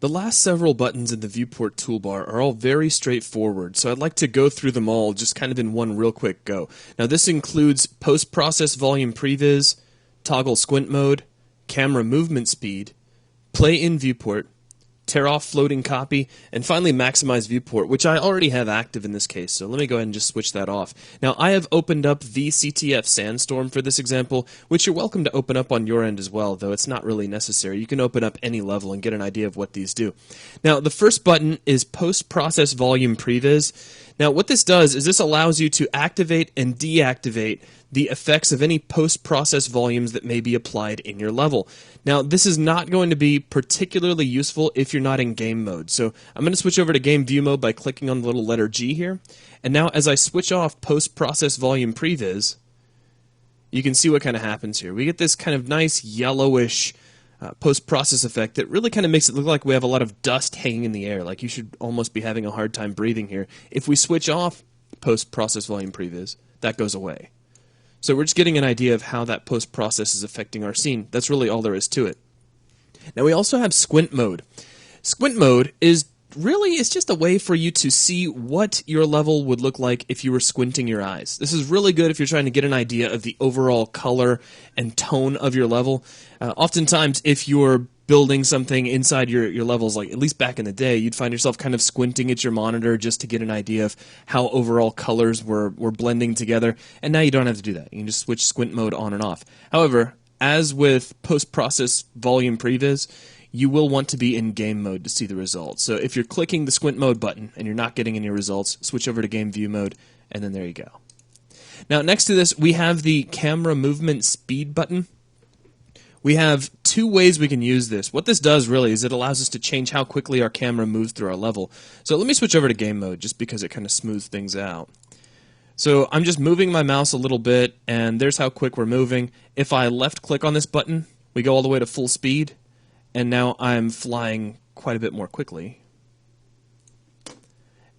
The last several buttons in the viewport toolbar are all very straightforward, so I'd like to go through them all just kind of in one real quick go. Now this includes post-process volume previs, toggle squint mode, camera movement speed, play in viewport, tear off floating copy, and finally maximize viewport, which I already have active in this case, so let me go ahead and just switch that off. Now I have opened up VCTF Sandstorm for this example, which you're welcome to open up on your end as well, though it's not really necessary. You can open up any level and get an idea of what these do. Now the first button is post-process volume previs. Now what this does is this allows you to activate and deactivate the effects of any post-process volumes that may be applied in your level. Now, this is not going to be particularly useful if you're not in game mode. So I'm going to switch over to game view mode by clicking on the little letter G here. And now as I switch off post-process volume previs, you can see what kind of happens here. We get this kind of nice yellowish post-process effect that really kind of makes it look like we have a lot of dust hanging in the air, like you should almost be having a hard time breathing here. If we switch off post-process volume previs, that goes away. So we're just getting an idea of how that post-process is affecting our scene. That's really all there is to it. Now we also have squint mode. Squint mode is just a way for you to see what your level would look like if you were squinting your eyes. This is really good if you're trying to get an idea of the overall color and tone of your level. Oftentimes, if you're building something inside your levels, like at least back in the day, you'd find yourself kind of squinting at your monitor just to get an idea of how overall colors were blending together, and now you don't have to do that. You can just switch squint mode on and off. However, as with post-process volume previs, you will want to be in game mode to see the results. So if you're clicking the squint mode button and you're not getting any results, switch over to game view mode, and then there you go. Now next to this, we have the camera movement speed button. We have two ways we can use this. What this does really is it allows us to change how quickly our camera moves through our level. So let me switch over to game mode just because it kind of smooths things out. So I'm just moving my mouse a little bit, and there's how quick we're moving. If I left click on this button, we go all the way to full speed, and now I'm flying quite a bit more quickly.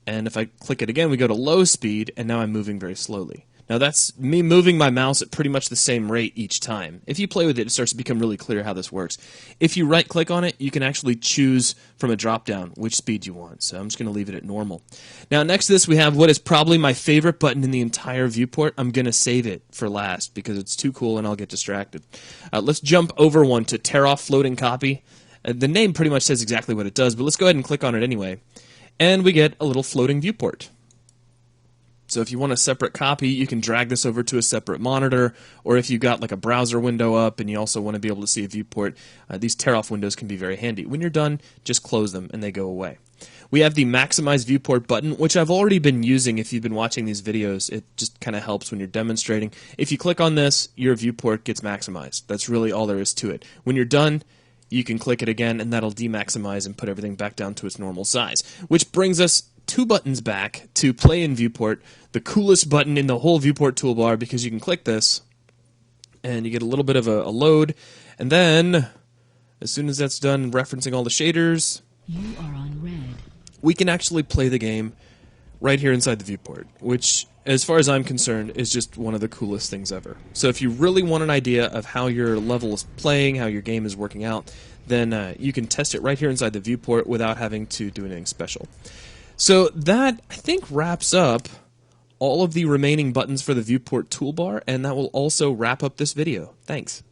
And if I click it again, we go to low speed, and now I'm moving very slowly. Now that's me moving my mouse at pretty much the same rate each time. If you play with it, it starts to become really clear how this works. If you right-click on it, you can actually choose from a drop-down which speed you want. So I'm just going to leave it at normal. Now next to this, we have what is probably my favorite button in the entire viewport. I'm going to save it for last because it's too cool and I'll get distracted. Let's jump over one to tear off floating copy. The name pretty much says exactly what it does, but let's go ahead and click on it anyway. And we get a little floating viewport. So if you want a separate copy, you can drag this over to a separate monitor, or if you've got like a browser window up and you also want to be able to see a viewport, these tear-off windows can be very handy. When you're done, just close them and they go away. We have the Maximize Viewport button, which I've already been using if you've been watching these videos. It just kind of helps when you're demonstrating. If you click on this, your viewport gets maximized. That's really all there is to it. When you're done, you can click it again and that'll demaximize and put everything back down to its normal size. Which brings us two buttons back to play in viewport, the coolest button in the whole viewport toolbar because you can click this and you get a little bit of a load, and then as soon as that's done referencing all the shaders, you are on red. We can actually play the game right here inside the viewport, which as far as I'm concerned is just one of the coolest things ever. So if you really want an idea of how your level is playing, how your game is working out, then you can test it right here inside the viewport without having to do anything special. So that, I think, wraps up all of the remaining buttons for the viewport toolbar, and that will also wrap up this video. Thanks.